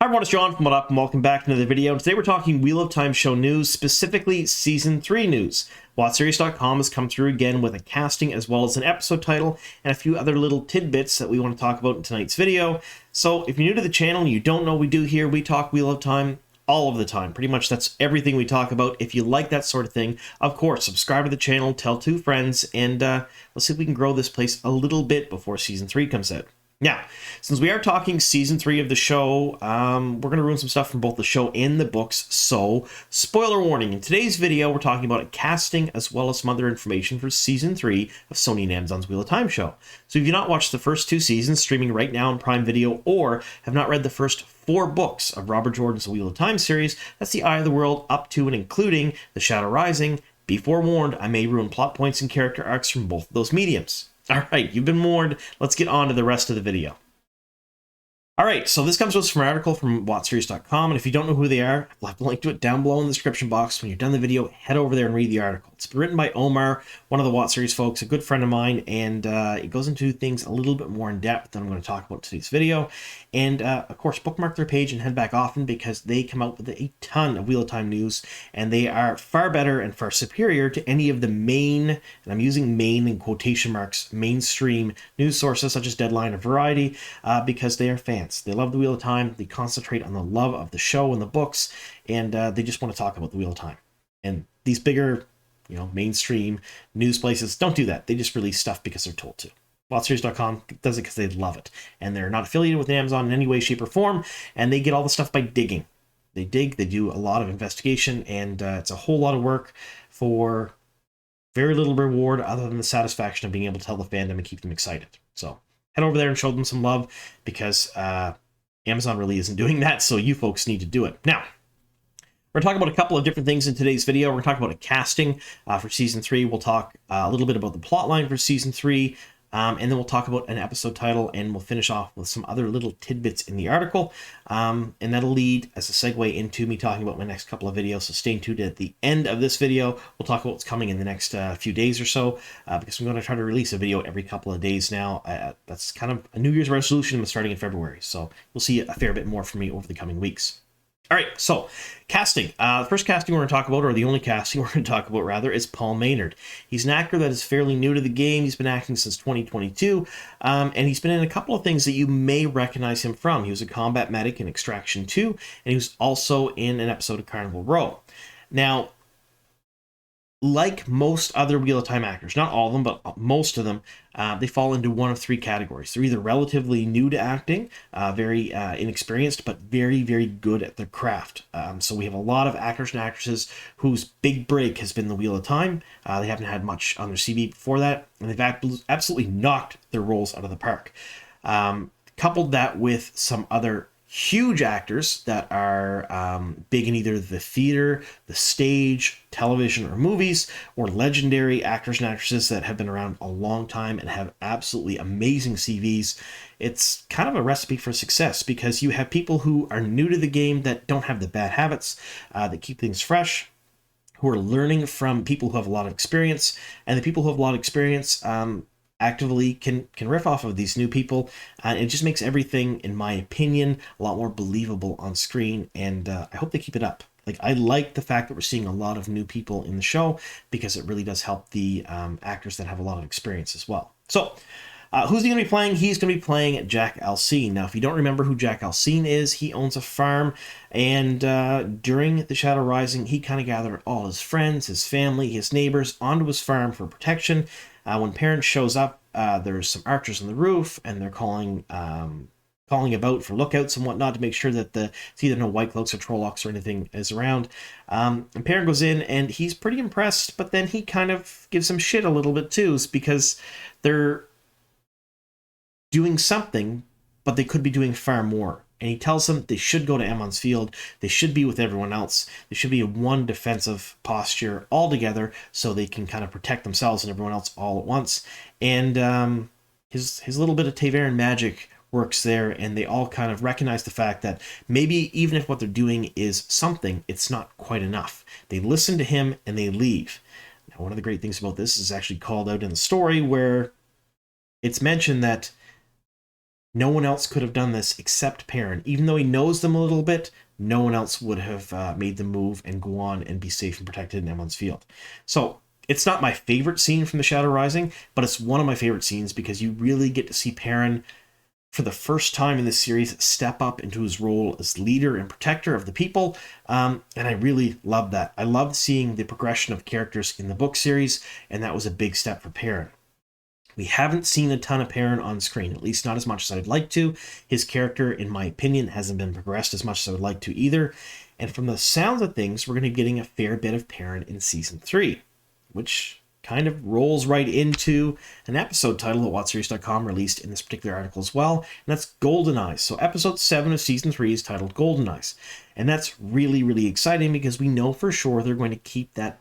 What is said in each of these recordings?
Hi everyone, it's John from What Up, and welcome back to another video. And today we're talking Wheel of Time show news, specifically Season 3 news. WoTSeries.com has come through again with a casting as well as an episode title and a few other little tidbits that we want to talk about in tonight's video. So if you're new to the channel and you don't know what we do here, we talk Wheel of Time all of the time. Pretty much that's everything we talk about. If you like that sort of thing, of course, subscribe to the channel, tell 2 friends, and let's see if we can grow this place a little bit before Season 3 comes out. Now, since we are talking Season 3 of the show, we're going to ruin some stuff from both the show and the books, so spoiler warning. In today's video, we're talking about a casting as well as some other information for Season 3 of Sony and Amazon's Wheel of Time show. So if you've not watched the first 2 seasons, streaming right now on Prime Video, or have not read the first 4 books of Robert Jordan's Wheel of Time series, that's the Eye of the World up to and including The Shadow Rising, be forewarned, I may ruin plot points and character arcs from both of those mediums. Alright, you've been warned. Let's get on to the rest of the video. Alright, so this comes to us from an article from WoTSeries.com, and if you don't know who they are, I'll have a link to it down below in the description box. When you're done the video, head over there and read the article. It's written by Omar, one of the WoTSeries folks, a good friend of mine, and it goes into things a little bit more in depth than I'm going to talk about in today's video. And of course, bookmark their page and head back often because they come out with a ton of Wheel of Time news, and they are far better and far superior to any of the main, and I'm using main in quotation marks, mainstream news sources such as Deadline or Variety, because they are fans. They love the Wheel of Time. They concentrate on the love of the show and the books, and they just want to talk about the Wheel of Time. And these bigger, mainstream news places don't do that. They just release stuff because they're told to. WoTSeries.com does it because they love it, and they're not affiliated with Amazon in any way, shape, or form, and they get all the stuff by digging. They dig, they do a lot of investigation, and it's a whole lot of work for very little reward other than the satisfaction of being able to tell the fandom and keep them excited. So head over there and show them some love because Amazon really isn't doing that, so you folks need to do it. Now, we're going to talk about a couple of different things in today's video. We're going to talk about a casting for Season 3. We'll talk a little bit about the plot line for Season 3, and then we'll talk about an episode title, and we'll finish off with some other little tidbits in the article. And that'll lead as a segue into me talking about my next couple of videos, so stay tuned at the end of this video. We'll talk about what's coming in the next few days or so, because I'm going to try to release a video every couple of days now. That's kind of a New Year's resolution starting in February, so you'll see a fair bit more from me over the coming weeks. All right, so casting. The first casting we're going to talk about, or the only casting we're going to talk about, rather, is Paul Maynard. He's an actor that is fairly new to the game. He's been acting since 2022, and he's been in a couple of things that you may recognize him from. He was a combat medic in Extraction 2, and he was also in an episode of Carnival Row. Now, like most other Wheel of Time actors, not all of them, but most of them, they fall into one of 3 categories. They're either relatively new to acting, very inexperienced, but very, very good at their craft. So we have a lot of actors and actresses whose big break has been the Wheel of Time. They haven't had much on their CV before that, and they've absolutely knocked their roles out of the park. Coupled that with some other huge actors that are big in either the theater, the stage, television, or movies, or legendary actors and actresses that have been around a long time and have absolutely amazing CVs. It's kind of a recipe for success because you have people who are new to the game that don't have the bad habits, that keep things fresh, who are learning from people who have a lot of experience, and the people who have a lot of experience actively can riff off of these new people, and it just makes everything, in my opinion, a lot more believable on screen, and I hope they keep it up. Like, I like the fact that we're seeing a lot of new people in the show because it really does help the actors that have a lot of experience as well. So, who's he going to be playing? He's going to be playing Jack Alcine. Now, if you don't remember who Jack Alcine is, he owns a farm, and during The Shadow Rising, he kind of gathered all his friends, his family, his neighbors onto his farm for protection. When Perrin shows up, there's some archers on the roof, and they're calling about for lookouts and whatnot to make sure that it's either no white cloaks or trollocs or anything is around. And Perrin goes in, and he's pretty impressed, but then he kind of gives them shit a little bit too, because they're doing something, but they could be doing far more. And he tells them they should go to Emond's Field. They should be with everyone else. They should be in one defensive posture all together so they can kind of protect themselves and everyone else all at once. And his little bit of Taveran magic works there, and they all kind of recognize the fact that maybe even if what they're doing is something, it's not quite enough. They listen to him and they leave. Now, one of the great things about this is actually called out in the story where it's mentioned that No one else could have done this except Perrin. Even though he knows them a little bit, no one else would have made the move and go on and be safe and protected in Emond's Field. So it's not my favorite scene from The Shadow Rising, but it's one of my favorite scenes because you really get to see Perrin, for the first time in this series, step up into his role as leader and protector of the people, and I really love that. I love seeing the progression of characters in the book series, and that was a big step for Perrin. We haven't seen a ton of Perrin on screen, at least not as much as I'd like to. His character, in my opinion, hasn't been progressed as much as I would like to either, and from the sounds of things, we're going to be getting a fair bit of Perrin in Season 3, which kind of rolls right into an episode title that WoTSeries.com released in this particular article as well, and that's Goldeneyes. So episode 7 of Season 3 is titled Goldeneyes, and that's really, really exciting because we know for sure they're going to keep that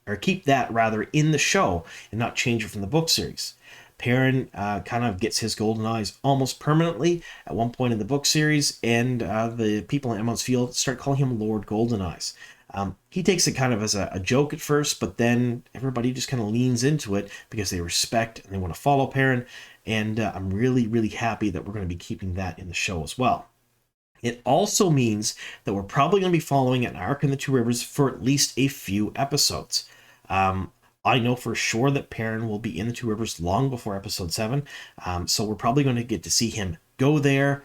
in the show and not change it from the book series. Perrin kind of gets his Goldeneyes almost permanently at one point in the book series, and the people in Emond's Field start calling him Lord Goldeneyes. He takes it kind of as a joke at first, but then everybody just kind of leans into it because they respect and they want to follow Perrin, and I'm really, really happy that we're going to be keeping that in the show as well. It also means that we're probably going to be following an arc in the Two Rivers for at least a few episodes. I know for sure that Perrin will be in the Two Rivers long before episode 7, so we're probably going to get to see him go there,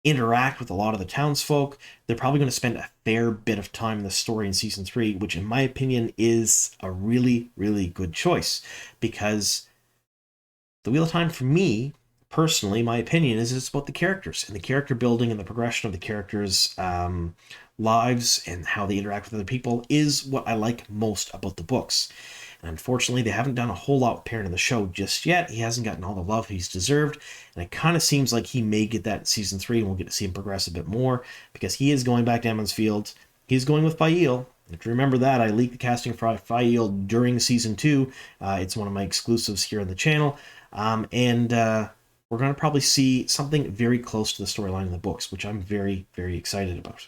interact with a lot of the townsfolk. They're probably going to spend a fair bit of time in the story in Season 3, which in my opinion is a really, really good choice, because the Wheel of Time for me, personally, my opinion is it's about the characters and the character building and the progression of the characters' lives and how they interact with other people is what I like most about the books. And unfortunately, they haven't done a whole lot with Perrin in the show just yet. He hasn't gotten all the love he's deserved, and it kind of seems like he may get that in Season 3, and we'll get to see him progress a bit more, because he is going back to Emond's Field. He's going with Fael. If you remember that, I leaked the casting for Fael during Season 2. It's one of my exclusives here on the channel, and we're going to probably see something very close to the storyline in the books, which I'm very, very excited about.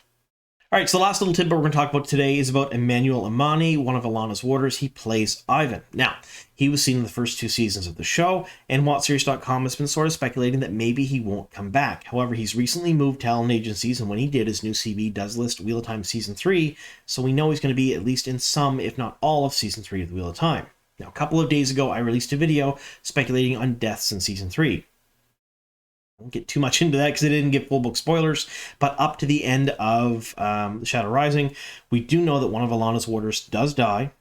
All right, so the last little tidbit we're going to talk about today is about Emmanuel Imani, one of Alana's warders. He plays Ivan. Now, he was seen in the first 2 seasons of the show, and WoTSeries.com has been sort of speculating that maybe he won't come back. However, he's recently moved talent agencies, and when he did, his new CV does list Wheel of Time Season 3, so we know he's going to be at least in some, if not all, of Season 3 of the Wheel of Time. Now, a couple of days ago, I released a video speculating on deaths in Season 3. I won't get too much into that because I didn't give full book spoilers, but up to the end of The Shadow Rising, we do know that one of Alana's warders does die.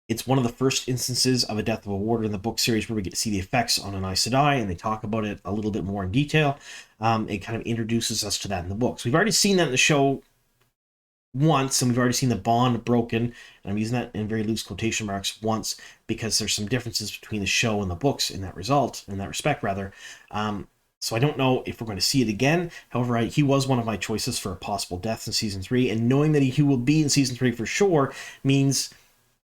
It's one of the first instances of a death of a warder in the book series where we get to see the effects on an Aes Sedai, and they talk about it a little bit more in detail. It kind of introduces us to that in the books. We've already seen that in the show once, and we've already seen the bond broken, and I'm using that in very loose quotation marks, once, because there's some differences between the show and the books in that respect. So I don't know if we're going to see it again. However, he was one of my choices for a possible death in Season 3, and knowing that he will be in Season 3 for sure means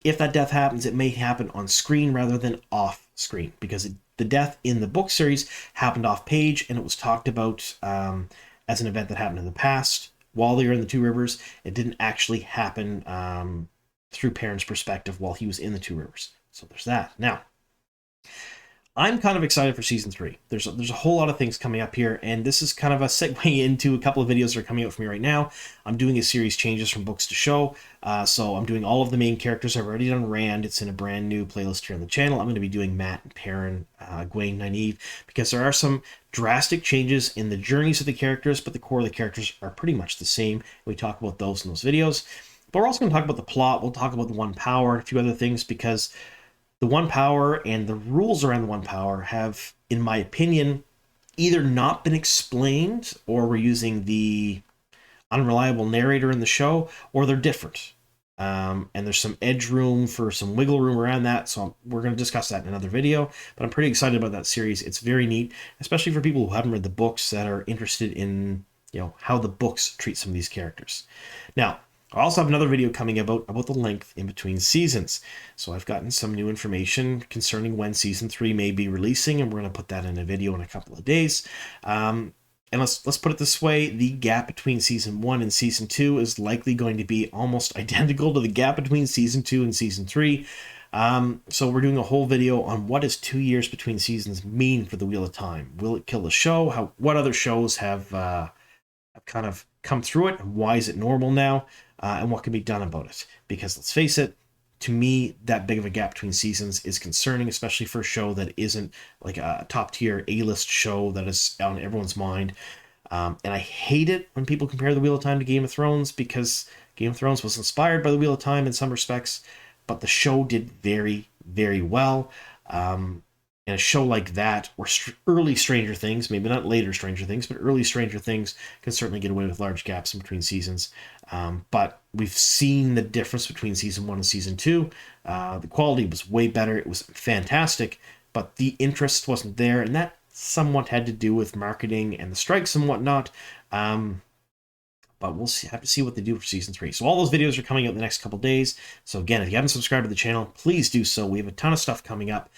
if that death happens, it may happen on screen rather than off screen, because the death in the book series happened off page, and it was talked about as an event that happened in the past while they were in the Two Rivers. It didn't actually happen through Perrin's perspective while he was in the Two Rivers. So there's that. Now, I'm kind of excited for Season 3. There's a whole lot of things coming up here, and this is kind of a segue into a couple of videos that are coming out for me right now. I'm doing a series changes from books to show, so I'm doing all of the main characters. I've already done Rand. It's in a brand new playlist here on the channel. I'm going to be doing Mat and Perrin, Egwene, Nynaeve, because there are some drastic changes in the journeys of the characters, but the core of the characters are pretty much the same. We talk about those in those videos. But we're also going to talk about the plot. We'll talk about the One Power and a few other things, because the One Power and the rules around the One Power have, in my opinion, either not been explained, or we're using the unreliable narrator in the show, or they're different. And there's some edge room for some wiggle room around that, so we're going to discuss that in another video. But I'm pretty excited about that series. It's very neat, especially for people who haven't read the books that are interested in, how the books treat some of these characters. Now, I also have another video coming about the length in between seasons. So I've gotten some new information concerning when Season 3 may be releasing, and we're going to put that in a video in a couple of days. And let's put it this way, the gap between Season 1 and Season 2 is likely going to be almost identical to the gap between Season 2 and Season 3. So we're doing a whole video on what does 2 years between seasons mean for the Wheel of Time. Will it kill the show? What other shows have kind of come through it? Why is it normal now? And what can be done about it? Because let's face it, to me, that big of a gap between seasons is concerning, especially for a show that isn't like a top tier A-list show that is on everyone's mind. And I hate it when people compare the Wheel of Time to Game of Thrones, because Game of Thrones was inspired by the Wheel of Time in some respects, but the show did very, very well. And a show like that, or early Stranger Things, maybe not later Stranger Things, but early Stranger Things can certainly get away with large gaps in between seasons. But we've seen the difference between season 1 and season 2. The quality was way better. It was fantastic, but the interest wasn't there, and that somewhat had to do with marketing and the strikes and whatnot. But we'll have to see what they do for season 3. So all those videos are coming out in the next couple days. So again, if you haven't subscribed to the channel, please do so. We have a ton of stuff coming up.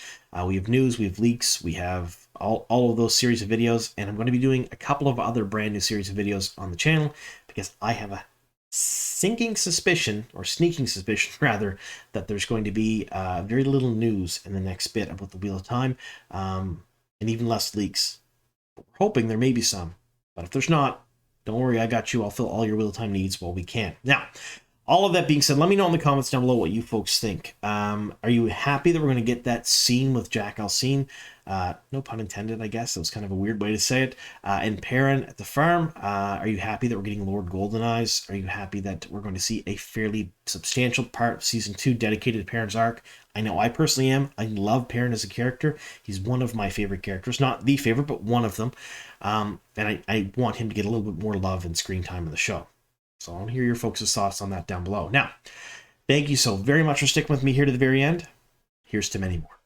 We have news, we have leaks, we have all of those series of videos. And I'm going to be doing a couple of other brand new series of videos on the channel, because I have a sneaking suspicion rather, that there's going to be very little news in the next bit about the Wheel of Time, and even less leaks. But we're hoping there may be some. But if there's not, don't worry, I got you. I'll fill all your Wheel of Time needs while we can. Now, all of that being said, let me know in the comments down below what you folks think. Are you happy that we're going to get that scene with Jack Alcine? No pun intended, I guess. That was kind of a weird way to say it. And Perrin at the farm. Are you happy that we're getting Lord Goldeneyes? Are you happy that we're going to see a fairly substantial part of Season 2 dedicated to Perrin's arc? I know I personally am. I love Perrin as a character. He's one of my favorite characters. Not the favorite, but one of them. And I want him to get a little bit more love and screen time in the show. So I want to hear your folks' thoughts on that down below. Now, thank you so very much for sticking with me here to the very end. Here's to many more.